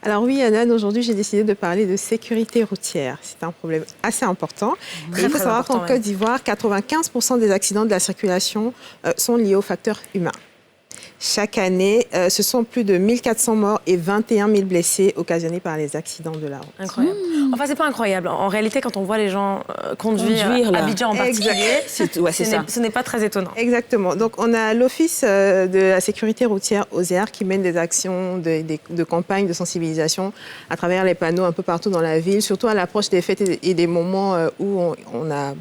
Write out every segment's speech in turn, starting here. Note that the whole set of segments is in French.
Alors oui, Anan, aujourd'hui, j'ai décidé de parler de sécurité routière. C'est un problème assez important. Et il faut savoir qu'en Côte d'Ivoire, 95% des accidents de la circulation sont liés aux facteurs humains. Chaque année, ce sont plus de 1400 morts et 21 000 blessés occasionnés par les accidents de la route. Incroyable. Enfin, c'est pas incroyable. En réalité, quand on voit les gens conduire à Abidjan en particulier, ce n'est pas très étonnant. Exactement. Donc, on a l'Office de la sécurité routière OSER qui mène des actions de campagne de sensibilisation à travers les panneaux un peu partout dans la ville, surtout à l'approche des fêtes et des moments où on a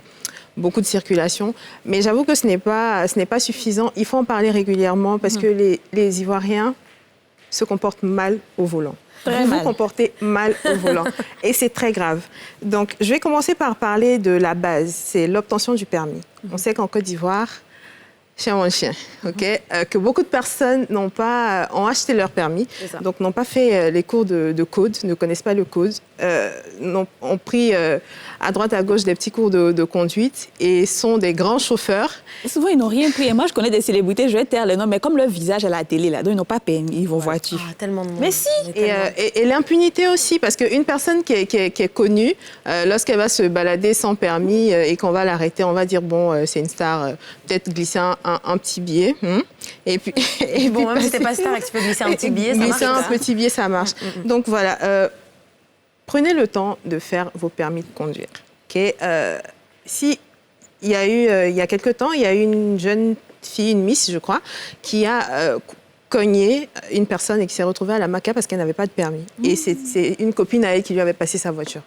beaucoup de circulation. Mais j'avoue que ce n'est pas suffisant. Il faut en parler régulièrement parce que les Ivoiriens se comportent mal au volant. Vous vous comportez mal au volant. Et c'est très grave. Donc, je vais commencer par parler de la base. C'est l'obtention du permis. On sait qu'en Côte d'Ivoire, chien ou un chien, que beaucoup de personnes ont acheté leur permis, donc n'ont pas fait les cours de code, ne connaissent pas le code, ont pris à droite à gauche des petits cours de conduite et sont des grands chauffeurs. Et souvent, ils n'ont rien pris. Et moi, je connais des célébrités, je vais taire les noms, mais comme leur visage à la télé, là, donc ils n'ont pas permis, ils vont voiture. Ah, tellement de monde. Mais si. Et l'impunité aussi, parce qu'une personne qui est connue, lorsqu'elle va se balader sans permis et qu'on va l'arrêter, on va dire, bon, c'est une star, peut-être glisser un petit billet. Et puis, même si t'es pas star et que tu peux glisser un petit billet, ça marche. Glisser un petit billet, ça marche. Donc voilà, prenez le temps de faire vos permis de conduire. Si il y a quelque temps, il y a eu une jeune fille, une miss, je crois, qui a cogné une personne et qui s'est retrouvée à la MACA parce qu'elle n'avait pas de permis. Et c'est une copine à elle qui lui avait passé sa voiture.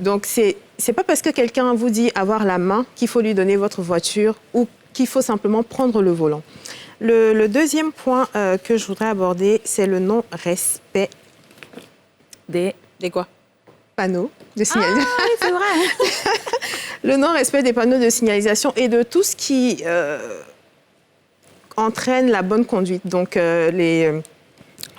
Donc c'est pas parce que quelqu'un vous dit avoir la main qu'il faut lui donner votre voiture ou qu'il faut simplement prendre le volant. Le deuxième point que je voudrais aborder, c'est le non-respect des quoi? Panneaux de signalisation. Ah oui, c'est vrai. Le non-respect des panneaux de signalisation et de tout ce qui entraîne la bonne conduite. Donc,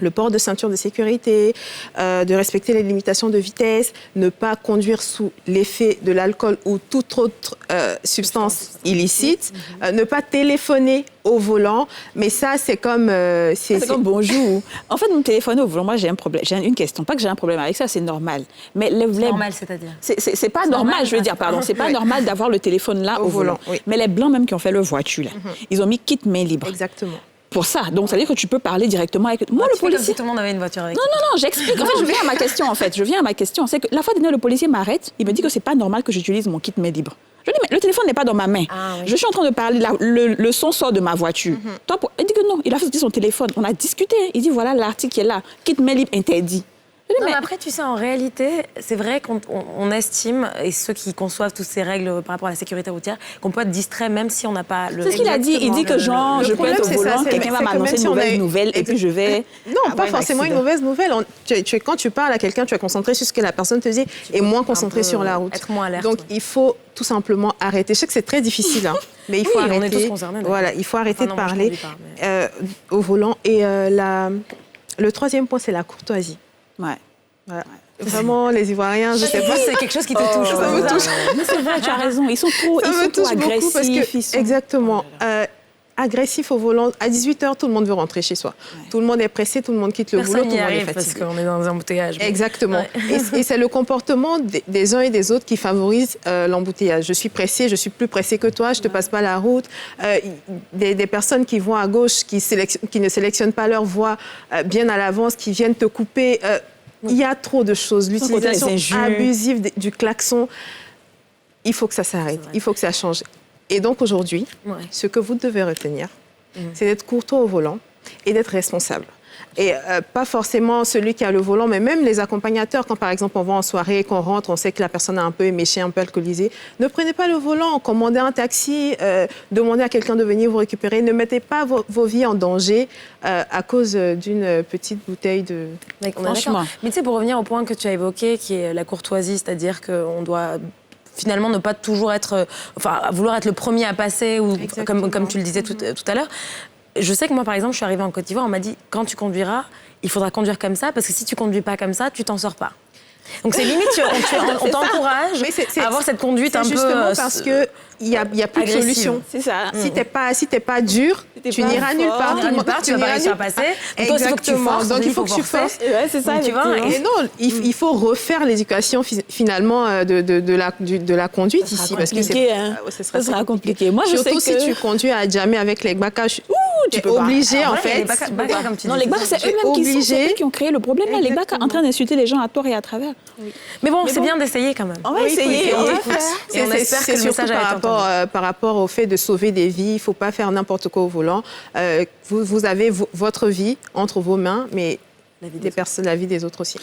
le port de ceinture de sécurité, de respecter les limitations de vitesse, ne pas conduire sous l'effet de l'alcool ou toute autre substance illicite, ne pas téléphoner au volant. Mais ça, c'est comme... c'est comme bonjour. En fait, me téléphoner au volant, moi, j'ai un problème. J'ai une question. Pas que j'ai un problème avec ça, c'est normal. Mais c'est normal, c'est-à-dire c'est pas normal, je veux dire, pardon. C'est pas normal d'avoir le téléphone là au volant. Oui. Mais les Blancs, même, qui ont fait leur voiture, là, ils ont mis kit main libre. Exactement. Pour ça. Donc, ça veut dire que tu peux parler directement avec... Moi, le policier... Comme si tout le monde avait une voiture avec Non, j'explique. En fait, je viens à ma question, C'est que la fois dernière, le policier m'arrête. Il me dit que c'est pas normal que j'utilise mon kit main libre. Je dis, mais le téléphone n'est pas dans ma main. Je suis en train de parler, le son sort de ma voiture. Il dit que non, il a fait son téléphone. On a discuté. Il dit, voilà l'article qui est là. Kit main libre interdit. Non, mais après, tu sais, en réalité, c'est vrai qu'on estime, et ceux qui conçoivent toutes ces règles par rapport à la sécurité routière, qu'on peut être distrait même si on n'a pas le... C'est ce qu'il a dit. Il dit que genre, je peux être au volant, quelqu'un va m'annoncer une mauvaise nouvelle et puis je vais... Non, pas forcément une mauvaise nouvelle. Quand tu parles à quelqu'un, tu es concentré sur ce que la personne te dit et moins concentré sur la route. Être moins alerte. Donc, il faut tout simplement arrêter. Je sais que c'est très difficile, mais il faut arrêter. On est tous concernés. Voilà, il faut arrêter de parler au volant. Et le troisième point, c'est la courtoisie. Ouais. Voilà. Vraiment, les Ivoiriens, je sais pas. C'est quelque chose qui te touche. Ça me touche. Mais c'est vrai, tu as raison. Ils sont trop agressifs. Parce que, exactement. Agressif au volant. À 18h, tout le monde veut rentrer chez soi. Ouais. Tout le monde est pressé, tout le monde quitte le boulot, tout le monde est fatigué. Parce qu'on est dans un embouteillage. Exactement. Ouais. Et c'est le comportement des uns et des autres qui favorise l'embouteillage. Je suis pressée, je suis plus pressée que toi, je te passe pas la route. Des personnes qui vont à gauche, qui ne sélectionnent pas leur voie bien à l'avance, qui viennent te couper. Il y a trop de choses. L'utilisation abusive du klaxon, il faut que ça s'arrête, il faut que ça change. Et donc aujourd'hui, ce que vous devez retenir, c'est d'être courtois au volant et d'être responsable. Et pas forcément celui qui a le volant, mais même les accompagnateurs, quand par exemple on va en soirée, qu'on rentre, on sait que la personne a un peu éméché, un peu alcoolisée, ne prenez pas le volant, commandez un taxi, demandez à quelqu'un de venir vous récupérer, ne mettez pas vos vies en danger à cause d'une petite bouteille de... Franchement. Mais tu sais, pour revenir au point que tu as évoqué, qui est la courtoisie, c'est-à-dire qu'on doit... finalement, ne pas toujours être... vouloir être le premier à passer, ou comme tu le disais tout à l'heure. Je sais que moi, par exemple, je suis arrivée en Côte d'Ivoire, on m'a dit, quand tu conduiras, il faudra conduire comme ça, parce que si tu conduis pas comme ça, tu t'en sors pas. Donc c'est limite, on t'encourage à avoir cette conduite un peu... justement parce que il y a plus de solution. C'est ça. Si t'es pas dur, tu n'iras nulle part. Tu vas pas réussir à passer. Exactement. Donc il faut que tu forces. Ouais, c'est ça. Tu vois. Et non, il faut refaire l'éducation finalement de la conduite ici, parce que ça sera compliqué. Moi, je sais que surtout si tu conduis à jamais avec les bacas, tu es obligé en fait. Non, les bacas, c'est eux-mêmes qui ont créé le problème. Les bacas en train d'insulter les gens à tort et à travers. Mais bon, c'est bien d'essayer quand même. On va essayer. Et on espère que le message a été entendu. Par rapport au fait de sauver des vies, il ne faut pas faire n'importe quoi au volant. Vous avez votre vie entre vos mains, mais la vie des autres aussi.